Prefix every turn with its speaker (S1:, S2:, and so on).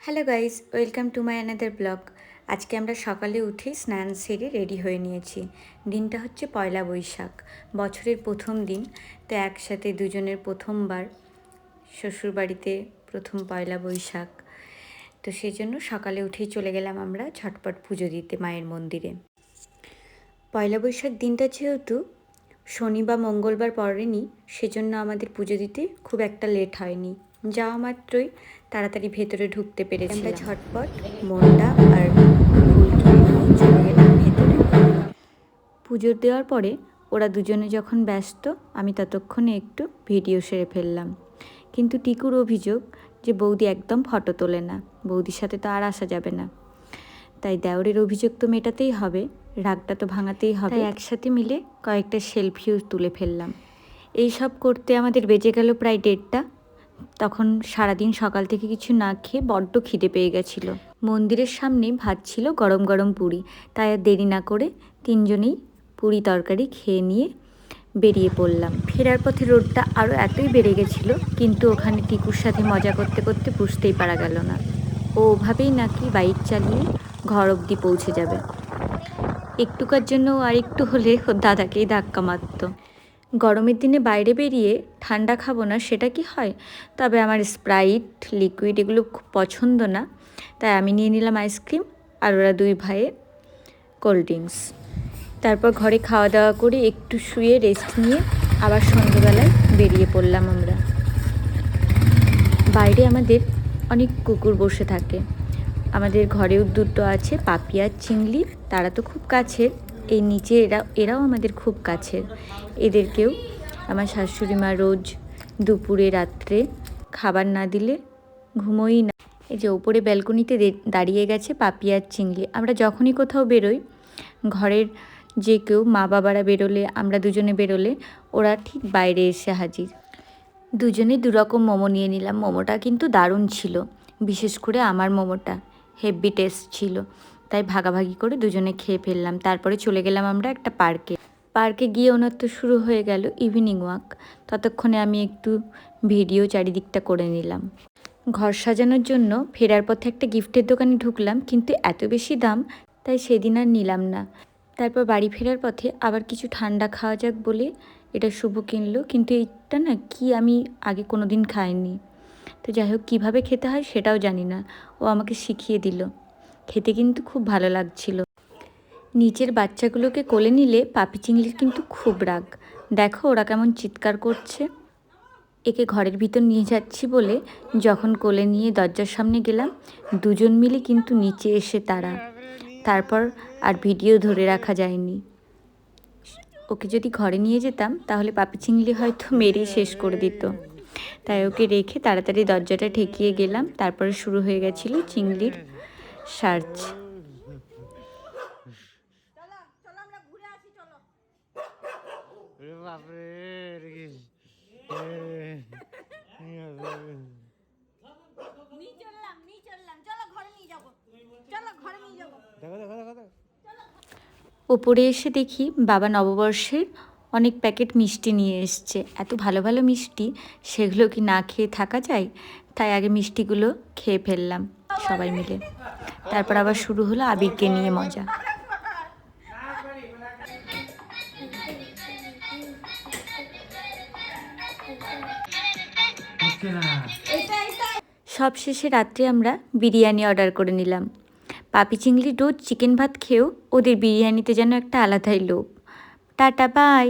S1: Hello guys, welcome to my another blog. আজকে আমরা সকালে উঠে স্নান সেরে রেডি হয়ে নিয়েছি। দিনটা হচ্ছে পয়লা বৈশাখ, বছরের প্রথম দিন। তো একসাথে দুজনের প্রথমবার শ্বশুরবাড়িতে প্রথম পয়লা বৈশাখ। তো সেই জন্য সকালে উঠেই চলে গেলাম আমরা ঝটপট পুজো দিতে মায়ের মন্দিরে। পয়লা বৈশাখ দিনটা যেহেতু শনি বা মঙ্গলবার পড়েনি, সেজন্য আমাদের পুজো দিতে খুব একটা লেট হয়নি। যাওয়া মাত্রই তাড়াতাড়ি ভেতরে ঢুকতে পেরেছি। আমরা ঝটপট মন্ডা আর ফুল কিনে নিয়ে চলে গেলাম ভেতরে। পুজো দেওয়ার পরে ওরা দুজনে যখন ব্যস্ত, আমি ততক্ষণে একটু ভিডিও সেরে ফেললাম। কিন্তু টিকুর অভিযোগ যে বৌদি একদম ফটো তোলে না, বৌদির সাথে তো আর আসা যাবে না। তাই দেওরের অভিযোগ তো মেটাতেই হবে, রাগটা তো ভাঙাতেই হবে। একসাথে মিলে কয়েকটা সেলফিও তুলে ফেললাম। এই সব করতে আমাদের বেজে গেল প্রায় 1:30। তখন সারাদিন সকাল থেকে কিছু না খেয়ে বড্ড খিদে পেয়ে গেছিলো। মন্দিরের সামনে ভাজছিল গরম গরম পুরি, তাই আর দেরি না করে তিনজনেই পুরি তরকারি খেয়ে নিয়ে বেরিয়ে পড়লাম। ফেরার পথে রোডটা আরও এতই বেড়ে গেছিলো, কিন্তু ওখানে টিকুর সাথে মজা করতে করতে বুঝতেই পারা গেল না। ও ওভাবেই নাকি বাইক চালিয়ে ঘর অবধি পৌঁছে যাবে। একটুকার জন্য আর একটু হলে ওর দাদাকেই ধাক্কা মারত। গরমের দিনে বাইরে বেরিয়ে ঠান্ডা খাবো না সেটা কি হয়? তবে আমার স্প্রাইট, লিকুইড এগুলো খুব পছন্দ না, তাই আমি নিয়ে নিলাম আইসক্রিম, আর ওরা দুই ভাইয়ে কোল্ড ড্রিঙ্কস। তারপর ঘরে খাওয়া দাওয়া করে একটু শুয়ে রেস্ট নিয়ে আবার সন্ধ্যেবেলায় বেরিয়ে পড়লাম আমরা। বাইরে আমাদের অনেক কুকুর বসে থাকে। আমাদের ঘরেও দুটো আছে, পাপি আর চিংলি। তারা তো খুব কাছের, এই নিচে এরাও আমাদের খুব কাছের। এদেরকেও আমার শাশুড়ি মা রোজ দুপুরে রাত্রে খাবার না দিলে ঘুমোই না। এই যে ওপরে ব্যালকনিতে দাঁড়িয়ে গেছে পাপি আর চিংলি। আমরা যখনই কোথাও বেরোই, ঘরের যে কেউ মা বাবারা বেরোলে, আমরা দুজনে বেরোলে, ওরা ঠিক বাইরে এসে হাজির। দুজনে দুরকম মোমো নিয়ে নিলাম। মোমোটা কিন্তু দারুণ ছিল, বিশেষ করে আমার মোমোটা হেভি টেস্ট ছিল, তাই ভাগাভাগি করে দুজনে খেয়ে ফেললাম। তারপরে চলে গেলাম আমরা একটা পার্কে গিয়ে ওনার তো শুরু হয়ে গেল ইভিনিং ওয়াক। ততক্ষণে আমি একটু ভিডিও চারিদিকটা করে নিলাম। ঘর সাজানোর জন্য ফেরার পথে একটা গিফটের দোকানে ঢুকলাম, কিন্তু এত বেশি দাম, তাই সেদিন আর নিলাম না। তারপর বাড়ি ফেরার পথে আবার কিছু ঠান্ডা খাওয়া যাক বলে এটা শুভ কিনলো, কিন্তু এইটা না কি আমি আগে কোনো দিন খাইনি। তো যাই হোক, কীভাবে খেতে হয় সেটাও জানি না, ও আমাকে শিখিয়ে দিল। খেতে কিন্তু খুব ভালো লাগছিল। নিচের বাচ্চাগুলোকে কোলে নিলে পাপি চিংড়ির কিন্তু খুব রাগ। দেখো ওরা কেমন চিৎকার করছে। একে ঘরের ভিতর নিয়ে যাচ্ছি বলে যখন কোলে নিয়ে দরজার সামনে গেলাম, দুজন মিলে কিন্তু নিচে এসে তারপর আর ভিডিও ধরে রাখা যায়নি। ওকে যদি ঘরে নিয়ে যেতাম তাহলে পাপি চিংড়ি হয়তো মেরেই শেষ করে দিত। তাই ওকে রেখে তাড়াতাড়ি দরজাটা ঠেকিয়ে গেলাম। তারপরে শুরু হয়ে গেছিল চিংড়ির সার্চ। ওপরে এসে দেখি বাবা নববর্ষের অনেক প্যাকেট মিষ্টি নিয়ে এসছে। এত ভালো ভালো মিষ্টি, সেগুলো কি না খেয়ে থাকা যায়? তাই আগে মিষ্টিগুলো খেয়ে ফেললাম সবাই মিলে। তারপর আবার শুরু হলো আবিরকে নিয়ে মজা। সব শেষে রাত্রে আমরা বিরিয়ানি অর্ডার করে নিলাম। পাপি চিংড়ি রোজ চিকেন ভাত খেয়েও ওদের বিরিয়ানিতে যেন একটা আলাদাই লোভ। Tata bye.